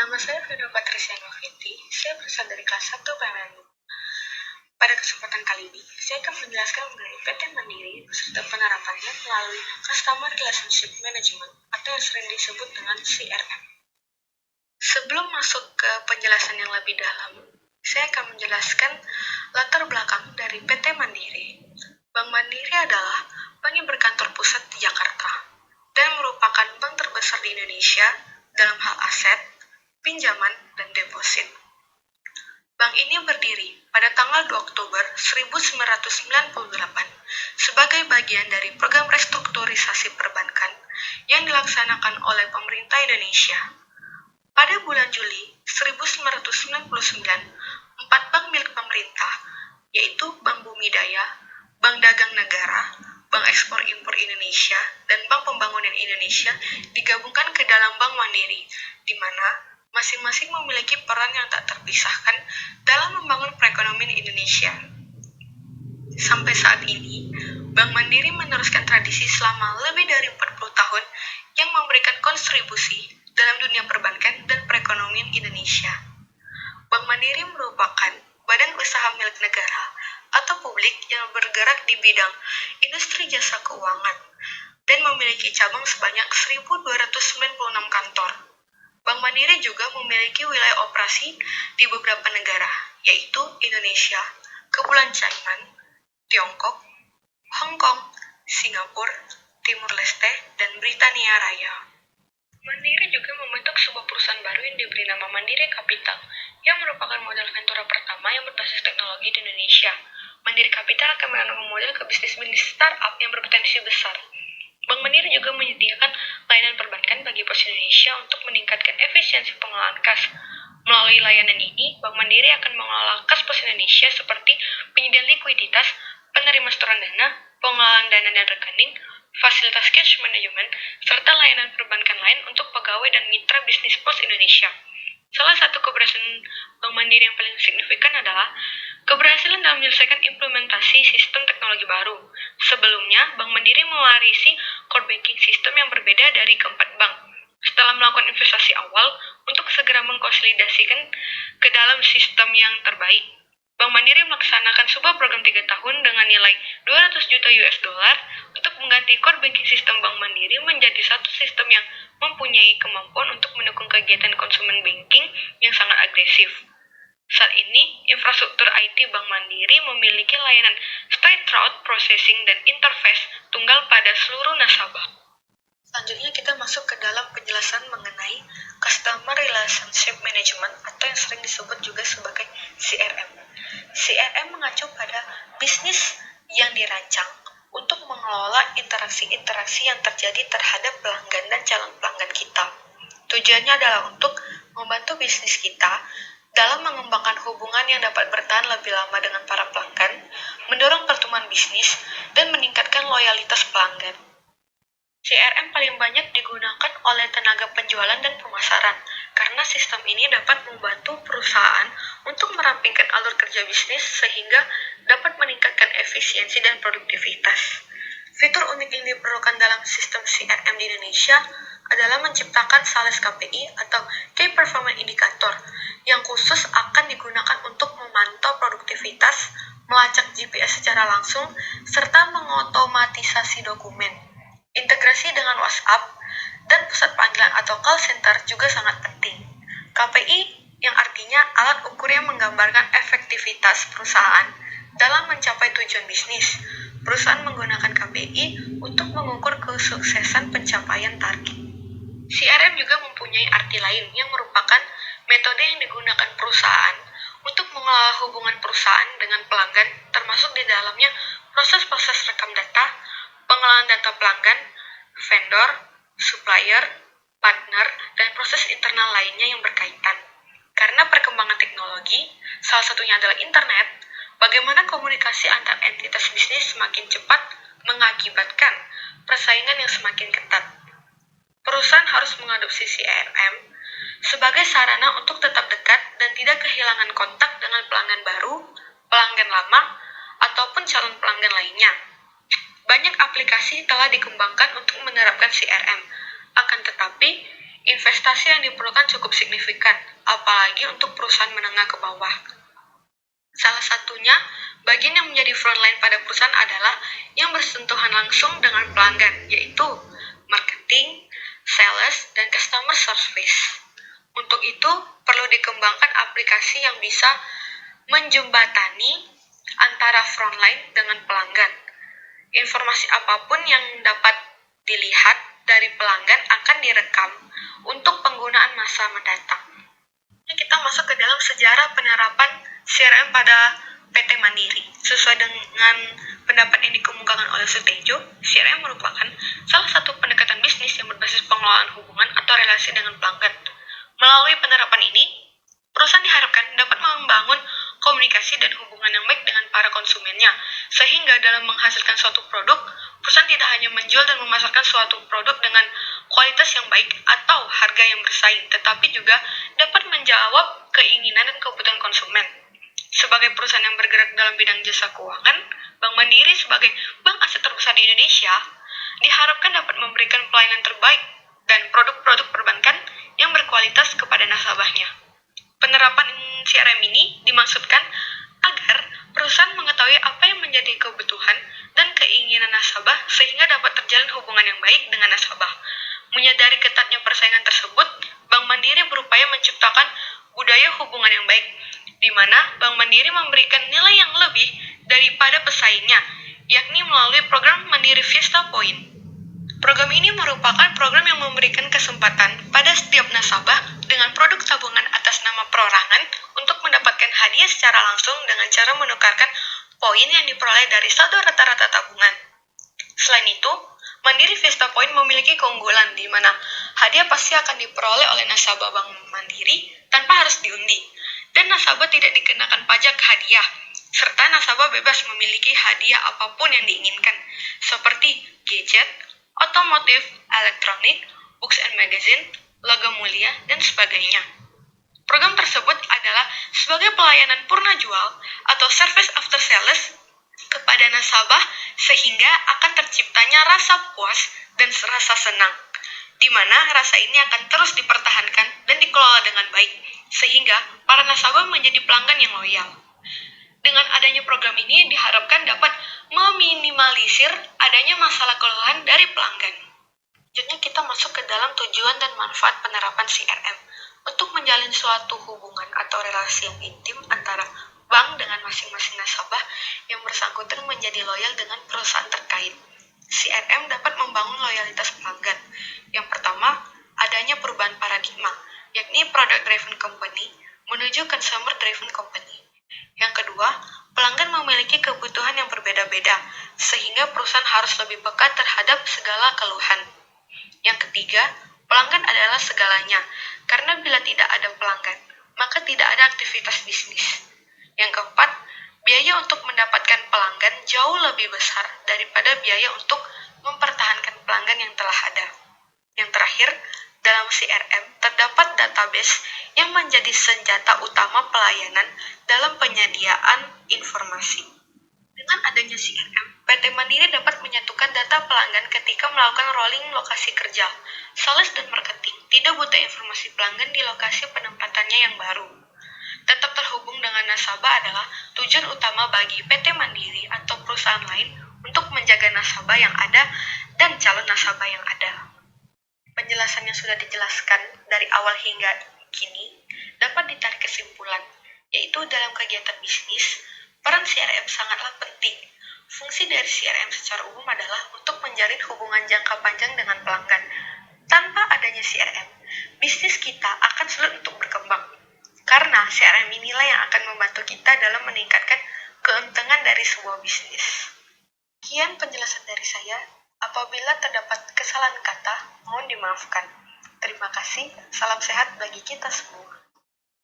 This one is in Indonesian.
Nama saya Vino Patricia Noviti, saya berasal dari kelas 1 PMNU. Pada kesempatan kali ini, saya akan menjelaskan mengenai PT Mandiri beserta penerapannya melalui Customer Relationship Management atau yang sering disebut dengan CRM. Sebelum masuk ke penjelasan yang lebih dalam, saya akan menjelaskan latar belakang dari PT Mandiri. Bank Mandiri adalah bank yang berkantor pusat di Jakarta dan merupakan bank terbesar di Indonesia dalam hal aset, pinjaman, dan deposit. Bank ini berdiri pada tanggal 2 Oktober 1998 sebagai bagian dari program restrukturisasi perbankan yang dilaksanakan oleh pemerintah Indonesia. Pada bulan Juli 1999, 4 bank milik pemerintah, yaitu Bank Bumi Daya, Bank Dagang Negara, Bank Ekspor Impor Indonesia, dan Bank Pembangunan Indonesia digabungkan ke dalam Bank Mandiri, di mana masing-masing memiliki peran yang tak terpisahkan dalam membangun perekonomian Indonesia. Sampai saat ini, Bank Mandiri meneruskan tradisi selama lebih dari 40 tahun yang memberikan kontribusi dalam dunia perbankan dan perekonomian Indonesia. Bank Mandiri merupakan badan usaha milik negara atau publik yang bergerak di bidang industri jasa keuangan dan memiliki cabang sebanyak 1.296 kantor. Bank Mandiri juga memiliki wilayah operasi di beberapa negara, yaitu Indonesia, Kepulauan Cayman, Tiongkok, Hong Kong, Singapura, Timur Leste, dan Britania Raya. Mandiri juga membentuk sebuah perusahaan baru yang diberi nama Mandiri Capital, yang merupakan modal ventura pertama yang berbasis teknologi di Indonesia. Mandiri Capital akan menanam model ke bisnis-bisnis startup yang berpotensi besar. Bank Mandiri juga menyediakan layanan perbankan bagi pos Indonesia untuk meningkatkan efisiensi pengelolaan kas. Melalui layanan ini, Bank Mandiri akan mengelola kas pos Indonesia seperti penyediaan likuiditas, penerima setoran dana, pengelolaan dana dan rekening, fasilitas cash management, serta layanan perbankan lain untuk pegawai dan mitra bisnis pos Indonesia. Salah satu keberhasilan Bank Mandiri yang paling signifikan adalah keberhasilan dalam menyelesaikan implementasi sistem teknologi baru. Sebelumnya, Bank Mandiri mewarisi core banking system yang berbeda dari keempat bank. Setelah melakukan investasi awal untuk segera mengkonsolidasikan ke dalam sistem yang terbaik, Bank Mandiri melaksanakan sebuah program 3 tahun dengan nilai 200 juta US dollar untuk mengganti core banking system Bank Mandiri menjadi satu sistem yang mempunyai kemampuan untuk mendukung kegiatan konsumen banking yang sangat agresif. Saat ini, infrastruktur IT Bank Mandiri memiliki layanan straight route processing dan interface tunggal pada seluruh nasabah. Selanjutnya kita masuk ke dalam penjelasan mengenai Customer Relationship Management atau yang sering disebut juga sebagai CRM. CRM mengacu pada bisnis yang dirancang untuk mengelola interaksi-interaksi yang terjadi terhadap pelanggan dan calon pelanggan kita. Tujuannya adalah untuk membantu bisnis kita dalam mengembangkan hubungan yang dapat bertahan lebih lama dengan para pelanggan, mendorong pertumbuhan bisnis, dan meningkatkan loyalitas pelanggan. CRM paling banyak digunakan oleh tenaga penjualan dan pemasaran, karena sistem ini dapat membantu perusahaan untuk merampingkan alur kerja bisnis sehingga dapat meningkatkan efisiensi dan produktivitas. Fitur unik yang diperlukan dalam sistem CRM di Indonesia adalah menciptakan sales KPI atau Key Performance Indicator yang khusus akan digunakan untuk memantau produktivitas, melacak GPS secara langsung, serta mengotomatisasi dokumen. Integrasi dengan WhatsApp dan pusat panggilan atau call center juga sangat penting. KPI yang artinya alat ukur yang menggambarkan efektivitas perusahaan dalam mencapai tujuan bisnis. Perusahaan menggunakan KPI untuk mengukur kesuksesan pencapaian target. CRM juga mempunyai arti lain yang merupakan metode yang digunakan perusahaan untuk mengelola hubungan perusahaan dengan pelanggan, termasuk di dalamnya proses-proses rekam data, pengelolaan data pelanggan, vendor, supplier, partner, dan proses internal lainnya yang berkaitan. Karena perkembangan teknologi, salah satunya adalah internet, bagaimana komunikasi antar entitas bisnis semakin cepat mengakibatkan persaingan yang semakin ketat. Perusahaan harus mengadopsi CRM sebagai sarana untuk tetap dekat dan tidak kehilangan kontak dengan pelanggan baru, pelanggan lama, ataupun calon pelanggan lainnya. Banyak aplikasi telah dikembangkan untuk menerapkan CRM, akan tetapi investasi investasi yang diperlukan cukup signifikan, apalagi untuk perusahaan menengah ke bawah. Salah satunya, bagian yang menjadi frontline pada perusahaan adalah yang bersentuhan langsung dengan pelanggan, yaitu marketing, sales, dan customer service. Untuk itu, perlu dikembangkan aplikasi yang bisa menjembatani antara frontline dengan pelanggan. Informasi apapun yang dapat dilihat dari pelanggan akan direkam untuk penggunaan masa mendatang. Kita masuk ke dalam sejarah penerapan CRM pada PT Mandiri. Sesuai dengan pendapat yang dikemukakan oleh Sutejo, CRM merupakan salah satu pendekatan bisnis yang berbasis pengelolaan hubungan atau relasi dengan pelanggan. Melalui penerapan ini, perusahaan diharapkan dapat membangun komunikasi dan hubungan yang baik dengan para konsumennya, sehingga dalam menghasilkan suatu produk, perusahaan tidak hanya menjual dan memasarkan suatu produk dengan kualitas yang baik atau harga yang bersaing, tetapi juga dapat menjawab keinginan dan kebutuhan konsumen. Sebagai perusahaan yang bergerak dalam bidang jasa keuangan, Bank Mandiri sebagai bank aset terbesar di Indonesia diharapkan dapat memberikan pelayanan terbaik dan produk-produk perbankan yang berkualitas kepada nasabahnya. Penerapan CRM ini dimaksudkan agar perusahaan mengetahui apa yang menjadi kebutuhan dan keinginan nasabah sehingga dapat terjalin hubungan yang baik dengan nasabah. Menyadari ketatnya persaingan tersebut, Bank Mandiri berupaya menciptakan budaya hubungan yang baik, di mana Bank Mandiri memberikan nilai yang lebih daripada pesaingnya, yakni melalui program Mandiri Vista Point. Program ini merupakan program yang memberikan kesempatan pada setiap nasabah dengan produk tabungan atas nama perorangan untuk mendapatkan hadiah secara langsung dengan cara menukarkan poin yang diperoleh dari saldo rata-rata tabungan. Selain itu, Mandiri Vista Point memiliki keunggulan di mana hadiah pasti akan diperoleh oleh nasabah Bank Mandiri tanpa harus diundi, dan nasabah tidak dikenakan pajak hadiah, serta nasabah bebas memiliki hadiah apapun yang diinginkan, seperti gadget, otomotif, elektronik, books and magazine, logam mulia, dan sebagainya. Program tersebut adalah sebagai pelayanan purna jual atau service after sales kepada nasabah sehingga akan terciptanya rasa puas dan rasa senang, di mana rasa ini akan terus dipertahankan dan dikelola dengan baik, sehingga para nasabah menjadi pelanggan yang loyal. Dengan adanya program ini diharapkan dapat meminimalisir adanya masalah keluhan dari pelanggan. Selanjutnya kita masuk ke dalam tujuan dan manfaat penerapan CRM untuk menjalin suatu hubungan atau relasi yang intim antara bank dengan masing-masing nasabah yang bersangkutan menjadi loyal dengan perusahaan terkait. CRM dapat membangun loyalitas pelanggan. Yang pertama, adanya perubahan paradigma, yakni product driven company menuju consumer driven company. Yang kedua, pelanggan memiliki kebutuhan yang berbeda-beda, sehingga perusahaan harus lebih peka terhadap segala keluhan. Yang ketiga, pelanggan adalah segalanya, karena bila tidak ada pelanggan, maka tidak ada aktivitas bisnis. Yang keempat, biaya untuk mendapatkan pelanggan jauh lebih besar daripada biaya untuk mempertahankan pelanggan yang telah ada. Yang terakhir, dalam CRM terdapat database yang menjadi senjata utama pelayanan dalam penyediaan informasi. Dengan adanya CRM, PT Mandiri dapat menyatukan data pelanggan ketika melakukan rolling lokasi kerja. Sales dan marketing tidak butuh informasi pelanggan di lokasi penempatannya yang baru. Tetap terhubung dengan nasabah adalah tujuan utama bagi PT Mandiri atau perusahaan lain untuk menjaga nasabah yang ada dan calon nasabah yang ada. Penjelasan yang sudah dijelaskan dari awal hingga kini dapat ditarik kesimpulan, yaitu dalam kegiatan bisnis, peran CRM sangatlah penting. Fungsi dari CRM secara umum adalah untuk menjalin hubungan jangka panjang dengan pelanggan. Tanpa adanya CRM, bisnis kita akan sulit untuk berkembang, karena CRM inilah yang akan membantu kita dalam meningkatkan keuntungan dari sebuah bisnis. Sekian penjelasan dari saya. Apabila terdapat kesalahan kata, mohon dimaafkan. Terima kasih, salam sehat bagi kita semua.